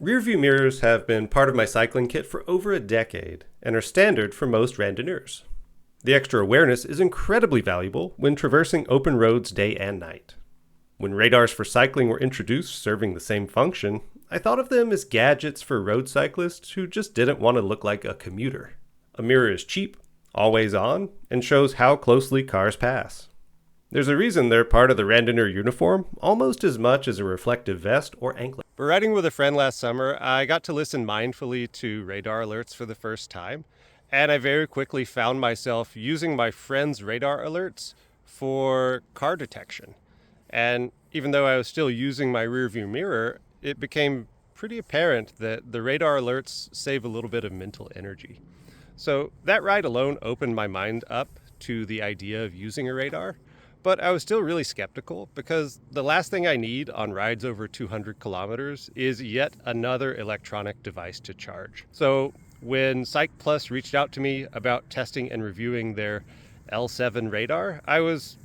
Rearview mirrors have been part of my cycling kit for over a decade and are standard for most randonneurs. The extra awareness is incredibly valuable when traversing open roads day and night. When radars for cycling were introduced serving the same function, I thought of them as gadgets for road cyclists who just didn't want to look like a commuter. A mirror is cheap, always on, and shows how closely cars pass. There's a reason they're part of the randonneur uniform almost as much as a reflective vest or anklet. For riding with a friend last summer, I got to listen mindfully to radar alerts for the first time, and I very quickly found myself using my friend's radar alerts for car detection. And even though I was still using my rearview mirror, it became pretty apparent that the radar alerts save a little bit of mental energy. So that ride alone opened my mind up to the idea of using a radar. But I was still really skeptical because the last thing I need on rides over 200 kilometers is yet another electronic device to charge. So when Cycplus reached out to me about testing and reviewing their L7 radar, I was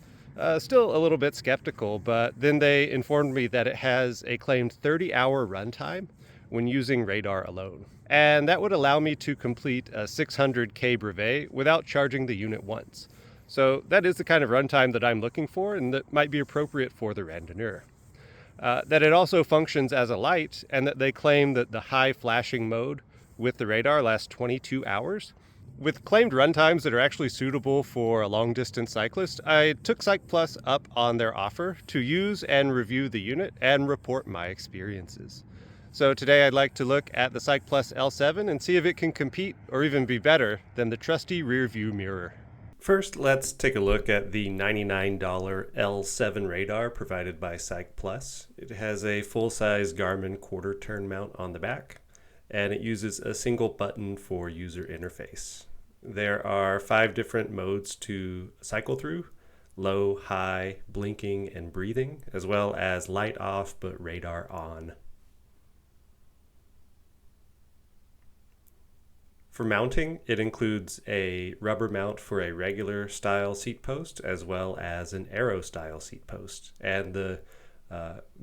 still a little bit skeptical, but then they informed me that it has a claimed 30-hour runtime when using radar alone. And that would allow me to complete a 600K brevet without charging the unit once. So that is the kind of runtime that I'm looking for and that might be appropriate for the randonneur. That it also functions as a light, and that they claim that the high flashing mode with the radar lasts 22 hours. With claimed runtimes that are actually suitable for a long distance cyclist, I took Cycplus up on their offer to use and review the unit and report my experiences. So today I'd like to look at the Cycplus L7 and see if it can compete or even be better than the Trusty Rearview mirror. First, let's take a look at the $99 L7 radar provided by Cycplus. It has a full-size Garmin quarter-turn mount on the back, and it uses a single button for user interface. There are 5 different modes to cycle through: low, high, blinking, and breathing, as well as light off but radar on. For mounting, it includes a rubber mount for a regular style seat post as well as an aero style seat post. And the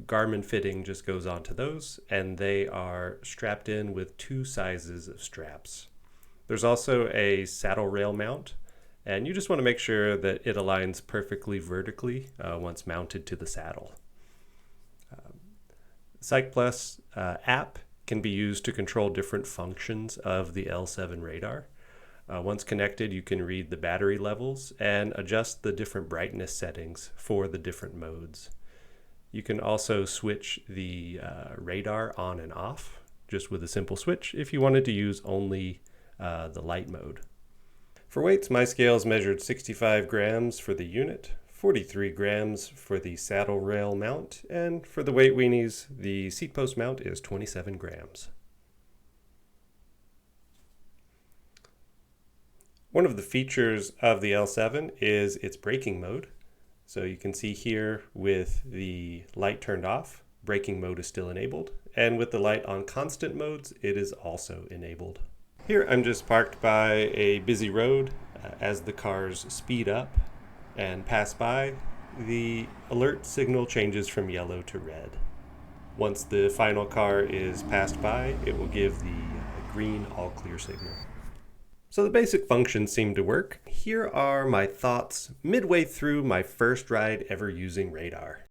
Garmin fitting just goes onto those, and they are strapped in with 2 sizes of straps. There's also a saddle rail mount, and you just want to make sure that it aligns perfectly vertically once mounted to the saddle. Cycplus app can be used to control different functions of the L7 radar. Once connected, you can read the battery levels and adjust the different brightness settings for the different modes. You can also switch the radar on and off just with a simple switch if you wanted to use only the light mode. For weights, my scales measured 65 grams for the unit, 43 grams for the saddle rail mount, and for the weight weenies, the seat post mount is 27 grams. One of the features of the L7 is its braking mode. So you can see here with the light turned off, braking mode is still enabled, and with the light on constant modes, it is also enabled. Here I'm just parked by a busy road. As the cars speed up and pass by, the alert signal changes from yellow to red. Once the final car is passed by, it will give the green all clear signal. So the basic functions seem to work. Here are my thoughts midway through my first ride ever using radar.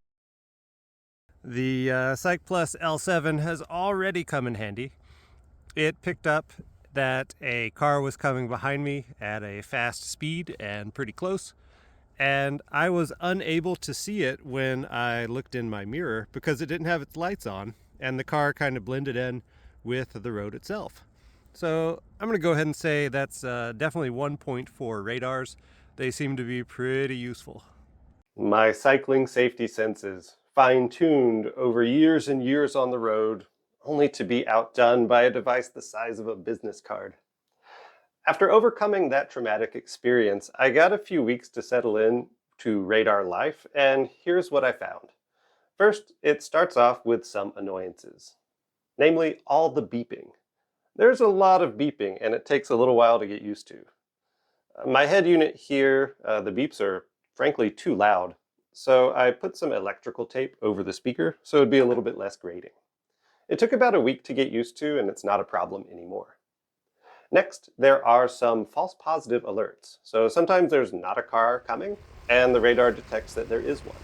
The Cycplus L7 has already come in handy. It picked up that a car was coming behind me at a fast speed and pretty close, and I was unable to see it when I looked in my mirror because it didn't have its lights on, and the car kind of blended in with the road itself. So I'm going to go ahead and say that's definitely 1 point for radars. They seem to be pretty useful. My cycling safety senses, fine-tuned over years and years on the road, only to be outdone by a device the size of a business card. After overcoming that traumatic experience, I got a few weeks to settle in to radar life, and here's what I found. First, it starts off with some annoyances, namely all the beeping. There's a lot of beeping, and it takes a little while to get used to. My head unit here, the beeps are frankly too loud, so I put some electrical tape over the speaker so it'd be a little bit less grating. It took about a week to get used to, and it's not a problem anymore. Next, there are some false positive alerts. So sometimes there's not a car coming, and the radar detects that there is one.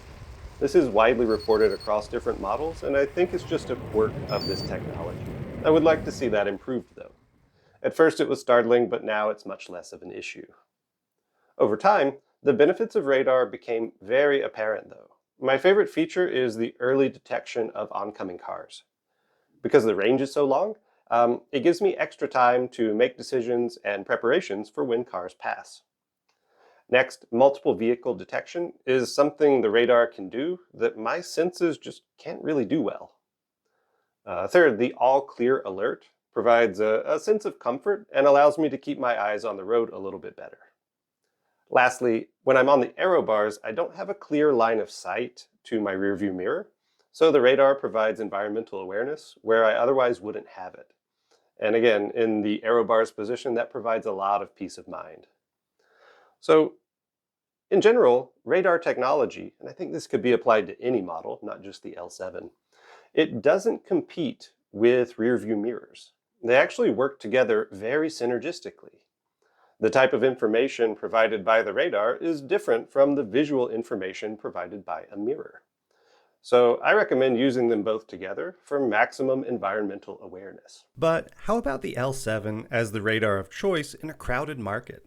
This is widely reported across different models, and I think it's just a quirk of this technology. I would like to see that improved, though. At first it was startling, but now it's much less of an issue. Over time, the benefits of radar became very apparent, though. My favorite feature is the early detection of oncoming cars. Because the range is so long, it gives me extra time to make decisions and preparations for when cars pass. Next, multiple vehicle detection is something the radar can do that my senses just can't really do well. Third, the all clear alert provides a sense of comfort and allows me to keep my eyes on the road a little bit better. Lastly, when I'm on the aero bars, I don't have a clear line of sight to my rearview mirror, so the radar provides environmental awareness where I otherwise wouldn't have it. And again, in the aero bars position, that provides a lot of peace of mind. So, in general, radar technology, and I think this could be applied to any model, not just the L7, it doesn't compete with rearview mirrors. They actually work together very synergistically. The type of information provided by the radar is different from the visual information provided by a mirror. So I recommend using them both together for maximum environmental awareness. But how about the L7 as the radar of choice in a crowded market?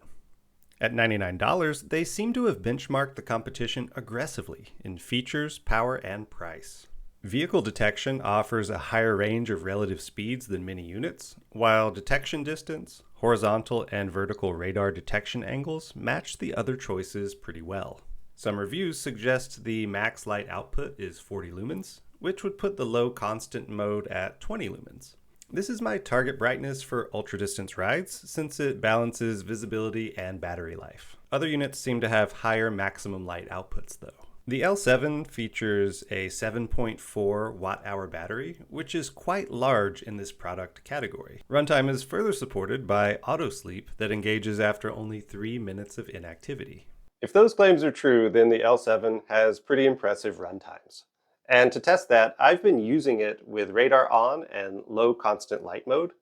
At $99, they seem to have benchmarked the competition aggressively in features, power, and price. Vehicle detection offers a higher range of relative speeds than many units, while detection distance, horizontal and vertical radar detection angles match the other choices pretty well. Some reviews suggest the max light output is 40 lumens, which would put the low constant mode at 20 lumens. This is my target brightness for ultra-distance rides since it balances visibility and battery life. Other units seem to have higher maximum light outputs though. The L7 features a 7.4 watt-hour battery, which is quite large in this product category. Runtime is further supported by auto sleep that engages after only 3 minutes of inactivity. If those claims are true, then the L7 has pretty impressive runtimes. And to test that, I've been using it with radar on and low constant light mode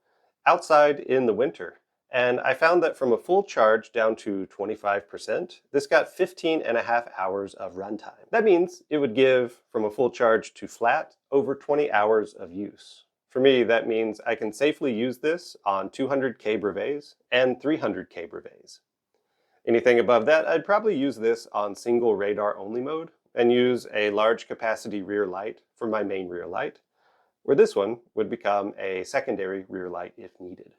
outside in the winter. And I found that from a full charge down to 25%, this got 15.5 hours of runtime. That means it would give, from a full charge to flat, over 20 hours of use. For me, that means I can safely use this on 200K brevets and 300K brevets. Anything above that, I'd probably use this on single radar only mode and use a large capacity rear light for my main rear light, where this one would become a secondary rear light if needed.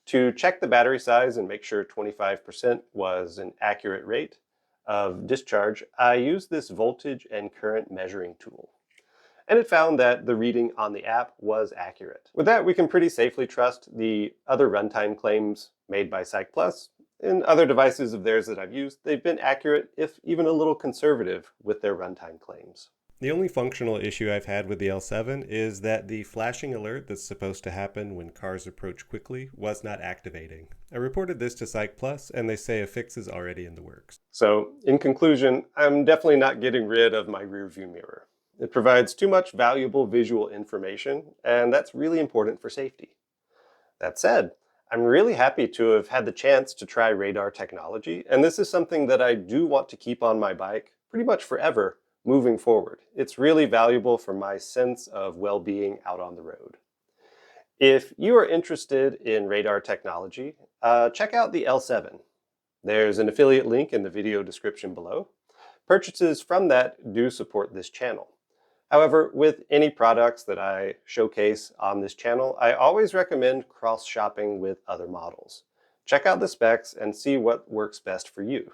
To check the battery size and make sure 25% was an accurate rate of discharge, I used this voltage and current measuring tool. And it found that the reading on the app was accurate. With that, we can pretty safely trust the other runtime claims made by Cycplus. In other devices of theirs that I've used, they've been accurate, if even a little conservative, with their runtime claims. The only functional issue I've had with the L7 is that the flashing alert that's supposed to happen when cars approach quickly was not activating. I reported this to Cycplus, and they say a fix is already in the works. So, in conclusion, I'm definitely not getting rid of my rearview mirror. It provides too much valuable visual information, and that's really important for safety. That said, I'm really happy to have had the chance to try radar technology, and this is something that I do want to keep on my bike pretty much forever moving forward. It's really valuable for my sense of well-being out on the road. If you are interested in radar technology, check out the L7. There's an affiliate link in the video description below. Purchases from that do support this channel. However, with any products that I showcase on this channel, I always recommend cross-shopping with other models. Check out the specs and see what works best for you.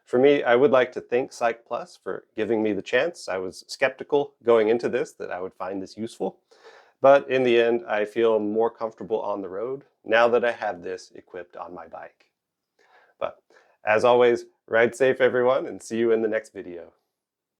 For me, I would like to thank Cycplus for giving me the chance. I was skeptical going into this that I would find this useful, but in the end, I feel more comfortable on the road now that I have this equipped on my bike. But as always, ride safe everyone, and see you in the next video.